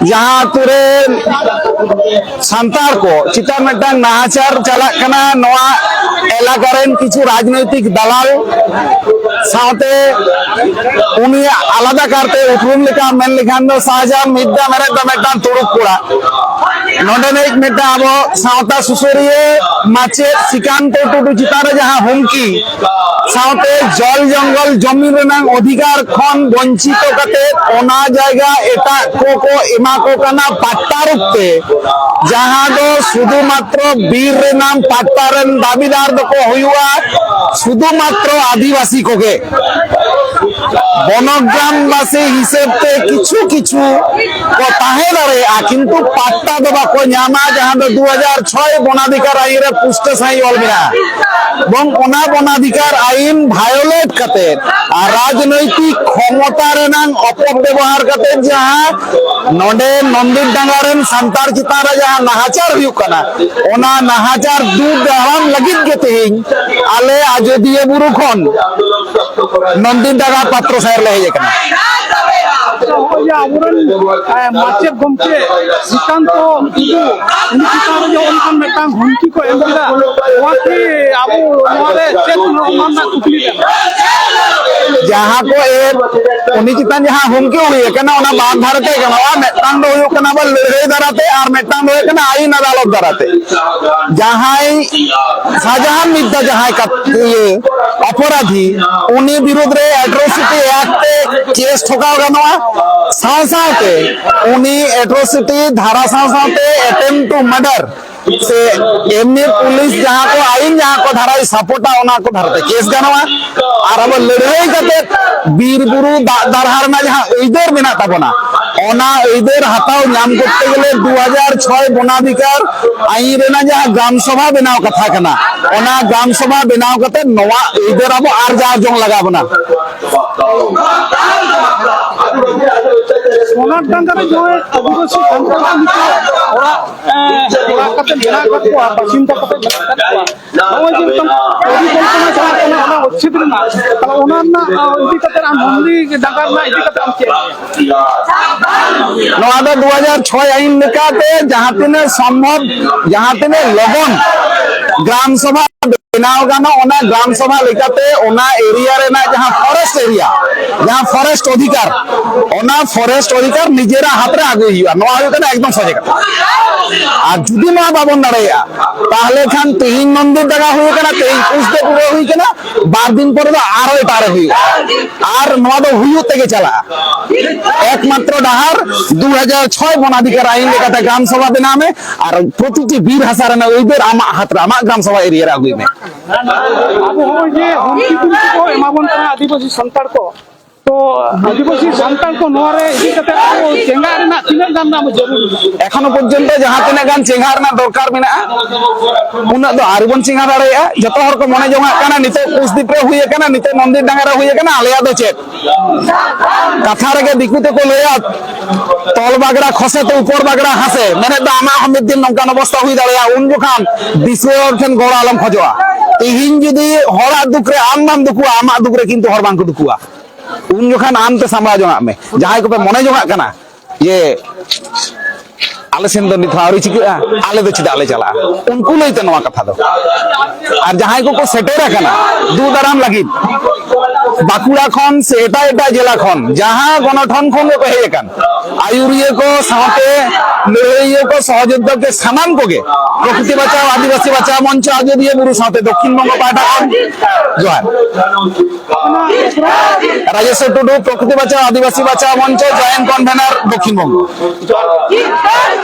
जहाँ तुरे सांतार को चिता मिट्टांग नाहाचार चलाक कना नवा एलाकारेन किछु राजनैतिक दलाल साथे उनी आलादा करते उपरुम लेका मेन लेखान दो शाहजहां मिद्दा मेरे द मिट्टांग तुरुक कुड़ा नोडेन एक मिट्टा आबो सावता सुसुरिये माचे सिकांत टुडू चितारे जहाँ हुमकी सावते जल जंगल जमीन रेनांग अधिकार खन वंचित कते ओना जायगा एटा को एमा को कना पाट्टा रुपते जहाँ दो शुधुमात्र बीर रेनांग पाट्टारेन दाबीदार दो को हुआ शुधुमात्र आदिवासी कोगे বনগ্রামবাসী হিসেবে কিছু কিছু को ताहे दाड़ेया किंतु पाट्टा दो बाको ᱧামা जहाँ दो 2006 বনাধিকার আইনে পুষ্ট সাই অল মেনা এবং ওনা বনাধিকার আইন ভায়োলেট করতে আর রাজনৈতিক ক্ষমতা রেনাং অপব্যবহার করতে जहाँ नोडे नंदिर डांगारेन सांतार चितारा जहाँ नाहाचार हुयुक कना ओना नाहाचार दूर दाराम लगित गे तेहिं आले आजोदिया बुरु खन नंदिर डांगा पात्र सायर ले हेजे कना माचे गमके सिकांत टुडू उनी चितारे जो उनकान मेटांग हुमकी को एम किदा वाकी आबो नोरे चेक मानना कुकली जहाँ को एक उनी चितान जहाँ हुमकी हुई कना ओना बाग भारते कना वा मेटांग दो हुयुक कना बा लड़ाई दराते और मेटांग दो कना आईन अदालत दराते जहाँ शाहजहां मिद्दा जहाँ का ये अपराधी उनी विरुद्ध रे एट्रोसिटी एक्ट केस ठोकाव गनवा सावसावते उनी एट्रोसिटी धारा सावसावते अटेम्प्ट टू मर्डर से एमनी पुलिस जहाँ को आईन जहाँ को धारा सपोर्टा ओना को धरते केस गनवा और अब लड़ाई करते बीर बुरु दारहार में जहाँ इधर बिना तबना ओना इधर हटाओ नाम करते गले 2006 বনাধিকার আইন রেনা जहाँ ग्राम सभा बनाव कथा कना ओना ग्राम सभा बनाव करते नवा इधर अब आर जा जोंग लगाबना सोनार डांगारे जो आदिवासी संतान ओरा ओरा कते मेना कतवा बासिंदा कते मेना कतवा नवा जितम परिकल्पना सारा ओना उच्छित ना तला ओना ना इदि कते नंदी डांगार ना इदि कते आमचे नवा 2006 आईन लेकाते जहाँ तिने संभव जहाँ तिने लगन ग्राम सभा बनाव गाना ओना ग्राम सभा लेकाते ओना एरिया रे ना जहाँ फॉरेस्ट एरिया जहाँ फॉरेस्ट अधिकार ओना फॉरेस्ट अधिकार निजेरा हाथ रे आगु हिया नवा हुई कना एकदम सजे कथा আর যদি না বাবন দাঁড়াইয়া তাহলে খান তিন মন্দির দেখা হয়ে কেনা তিন পুষতে পুরো হই কেনা 12 দিন পরে তো আরো এটারে হই আর নওয়া তো হুইও থেকে চালা একমাত্র ডাহার 2006 বনাধিকার আইন লেখাতে গ্রাম সভা নামে আর প্রতিটি বীর হাসারে না ওইদের আমা হাতরা আমা গ্রাম সভা এরিয়া আগুইবে अब हो ये हुमकी को एमाबन कना आदिवासी संतान को तो आदिवासी संतान को नोरे इदि कते को चेंगार ना तिना गाम ना जरूरी এখনো পর্যন্ত যাহা তিনা গান চেঙ্গার না দরকার মেনা উনা তো আরবন চেঙ্গা দাঁড়ায়া যত হর কো মনে জমা কানা নিতে কুসদীপ রে হইয়ে কানা নিতে নন্দির ডাঙ্গারা হইয়ে কানা আলিয়া দো চেক কথা রেগে দিকুতে কো লয়া তল বাগড়া খসে তো উপর বাগড়া হাসে মানে তো আমা আহমেদ দিন নঙ্কান অবস্থা হই দাঁড়ায়া উন যখন দিছে ওরখান গড় আলম খজোয়া ইহিন যদি হরা দুকরে আমনাম দুকুয়া আমা দুকরে কিন্তু হরবান কো দুকুয়া उन जोखान आम ते सामला जोंगा में जहां को पे मने जोंगा कना ये आले सेन दो निथा आरी चिका आले दो चिदा आले चला उनको लइते नवा कथा दो और जहां को सेटेरा कना दू दाराम लगी बाकुड़ा खन से एटा जिला खन जहां गणठन खन को हे कान आयुरिये को साथे लड़ाइये को सहयोद्ध के सामान कोगे प्रकृति बचाओ आदिवासी बचाओ मंच आजोदिया बुरु साथे दक्षिण बंग पाटा खन जोहार राजेश्वर टुडू प्रकृति बचाओ आदिवासी बचाओ मंच जॉइंट कन्वेनर दक्षिण बंग